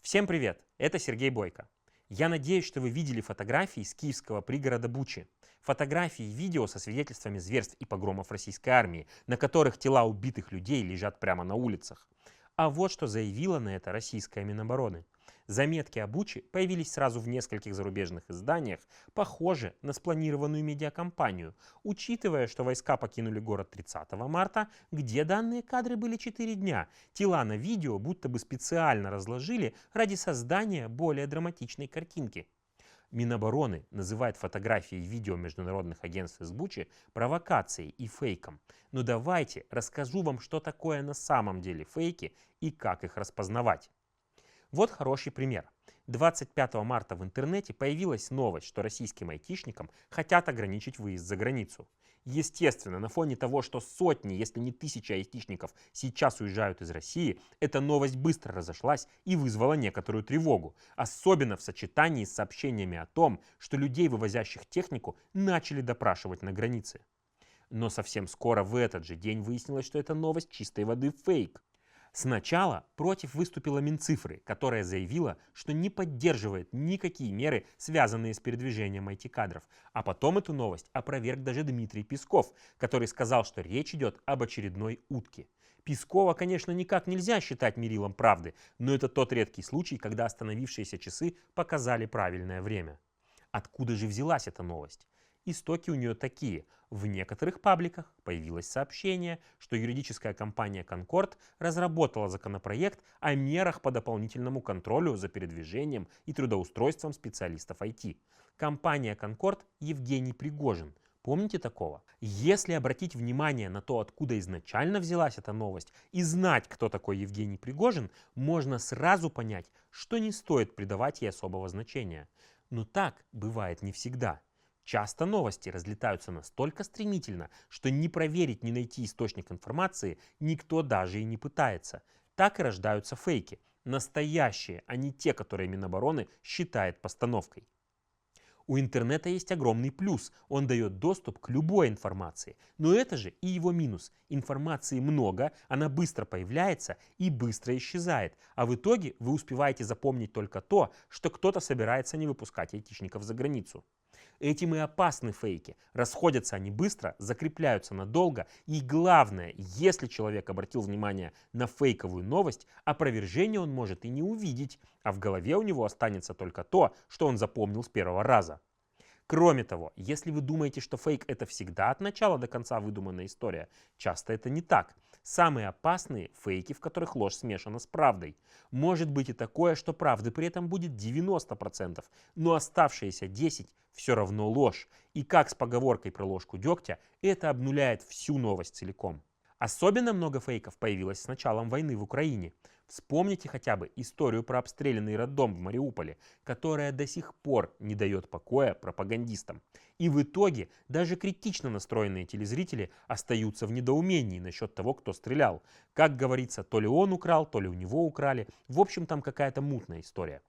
Всем привет! Это Сергей Бойко. Я надеюсь, что вы видели фотографии из киевского пригорода Бучи. Фотографии и видео со свидетельствами зверств и погромов российской армии, на которых тела убитых людей лежат прямо на улицах. А вот что заявила на это российская Минобороны. Заметки о Буче появились сразу в нескольких зарубежных изданиях, похожи на спланированную медиакомпанию, учитывая, что войска покинули город 30 марта, где данные кадры были 4 дня. Тела на видео будто бы специально разложили ради создания более драматичной картинки. Минобороны называет фотографии и видео международных агентств из Бучи провокацией и фейком. Но давайте расскажу вам, что такое на самом деле фейки и как их распознавать. Вот хороший пример. 25 марта в интернете появилась новость, что российским айтишникам хотят ограничить выезд за границу. Естественно, на фоне того, что сотни, если не тысячи айтишников сейчас уезжают из России, эта новость быстро разошлась и вызвала некоторую тревогу. Особенно в сочетании с сообщениями о том, что людей, вывозящих технику, начали допрашивать на границе. Но совсем скоро в этот же день выяснилось, что эта новость чистой воды фейк. Сначала против выступила Минцифры, которая заявила, что не поддерживает никакие меры, связанные с передвижением IT-кадров. А потом эту новость опроверг даже Дмитрий Песков, который сказал, что речь идет об очередной утке. Пескова, конечно, никак нельзя считать мерилом правды, но это тот редкий случай, когда остановившиеся часы показали правильное время. Откуда же взялась эта новость? Истоки у нее такие. В некоторых пабликах появилось сообщение, что юридическая компания Concord разработала законопроект о мерах по дополнительному контролю за передвижением и трудоустройством специалистов IT. Компания Concord Евгений Пригожин. Помните такого? Если обратить внимание на то, откуда изначально взялась эта новость, и знать, кто такой Евгений Пригожин, можно сразу понять, что не стоит придавать ей особого значения. Но так бывает не всегда. Часто новости разлетаются настолько стремительно, что ни проверить, ни найти источник информации никто даже и не пытается. Так и рождаются фейки. Настоящие, а не те, которые Минобороны считает постановкой. У интернета есть огромный плюс. Он дает доступ к любой информации. Но это же и его минус. Информации много, она быстро появляется и быстро исчезает. А в итоге вы успеваете запомнить только то, что кто-то собирается не выпускать айтишников за границу. Этим и опасны фейки. Расходятся они быстро, закрепляются надолго. И главное, если человек обратил внимание на фейковую новость, опровержение он может и не увидеть, а в голове у него останется только то, что он запомнил с первого раза. Кроме того, если вы думаете, что фейк это всегда от начала до конца выдуманная история, часто это не так. Самые опасные фейки, в которых ложь смешана с правдой. Может быть и такое, что правды при этом будет 90%, но оставшиеся 10% все равно ложь. И как с поговоркой про ложку дегтя, это обнуляет всю новость целиком. Особенно много фейков появилось с началом войны в Украине. Вспомните хотя бы историю про обстрелянный роддом в Мариуполе, которая до сих пор не дает покоя пропагандистам. И в итоге даже критично настроенные телезрители остаются в недоумении насчет того, кто стрелял. Как говорится, то ли он украл, то ли у него украли. В общем, там какая-то мутная история.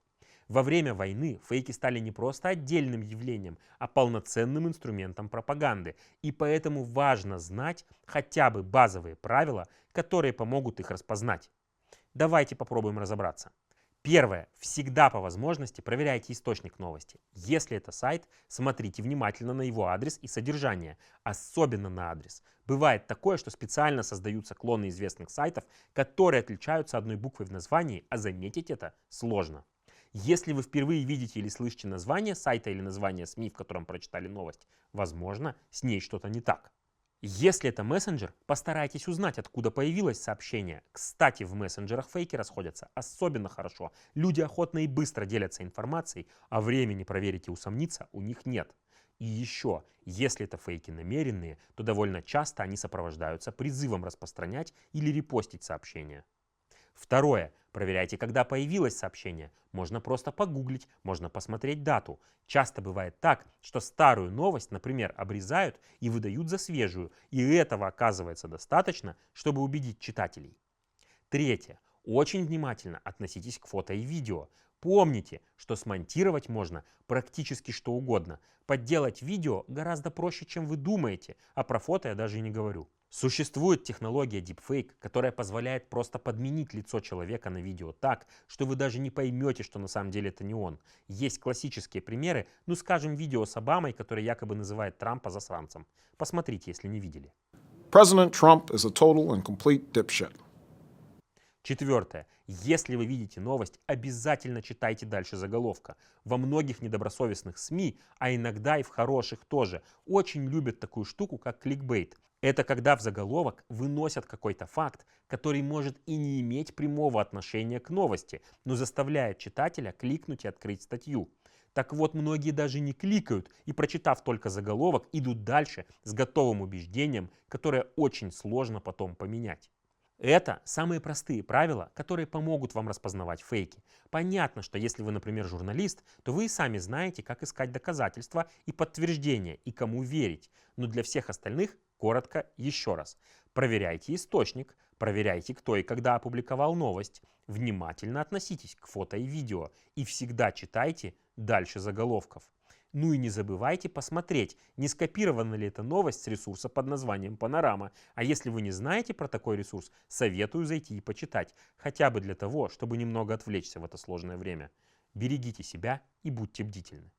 Во время войны фейки стали не просто отдельным явлением, а полноценным инструментом пропаганды. И поэтому важно знать хотя бы базовые правила, которые помогут их распознать. Давайте попробуем разобраться. Первое. Всегда по возможности проверяйте источник новости. Если это сайт, смотрите внимательно на его адрес и содержание, особенно на адрес. Бывает такое, что специально создаются клоны известных сайтов, которые отличаются одной буквой в названии, а заметить это сложно. Если вы впервые видите или слышите название сайта или название СМИ, в котором прочитали новость, возможно, с ней что-то не так. Если это мессенджер, постарайтесь узнать, откуда появилось сообщение. Кстати, в мессенджерах фейки расходятся особенно хорошо. Люди охотно и быстро делятся информацией, а времени проверить и усомниться у них нет. И еще, если это фейки намеренные, то довольно часто они сопровождаются призывом распространять или репостить сообщения. Второе. Проверяйте, когда появилось сообщение. Можно просто погуглить, можно посмотреть дату. Часто бывает так, что старую новость, например, обрезают и выдают за свежую, и этого оказывается достаточно, чтобы убедить читателей. Третье. Очень внимательно относитесь к фото и видео. Помните, что смонтировать можно практически что угодно. Подделать видео гораздо проще, чем вы думаете, а про фото я даже и не говорю. Существует технология Deepfake, которая позволяет просто подменить лицо человека на видео так, что вы даже не поймете, что на самом деле это не он. Есть классические примеры, ну скажем, видео с Обамой, который якобы называет Трампа засранцем. Посмотрите, если не видели. President Trump is a total and complete dipshit. Четвертое. Если вы видите новость, обязательно читайте дальше заголовка. Во многих недобросовестных СМИ, а иногда и в хороших тоже, очень любят такую штуку, как кликбейт. Это когда в заголовок выносят какой-то факт, который может и не иметь прямого отношения к новости, но заставляет читателя кликнуть и открыть статью. Так вот, многие даже не кликают и, прочитав только заголовок, идут дальше с готовым убеждением, которое очень сложно потом поменять. Это самые простые правила, которые помогут вам распознавать фейки. Понятно, что если вы, например, журналист, то вы и сами знаете, как искать доказательства и подтверждения, и кому верить. Но для всех остальных коротко еще раз. Проверяйте источник, проверяйте, кто и когда опубликовал новость, внимательно относитесь к фото и видео и всегда читайте дальше заголовков. Ну и не забывайте посмотреть, не скопирована ли эта новость с ресурса под названием Панорама. А если вы не знаете про такой ресурс, советую зайти и почитать, хотя бы для того, чтобы немного отвлечься в это сложное время. Берегите себя и будьте бдительны.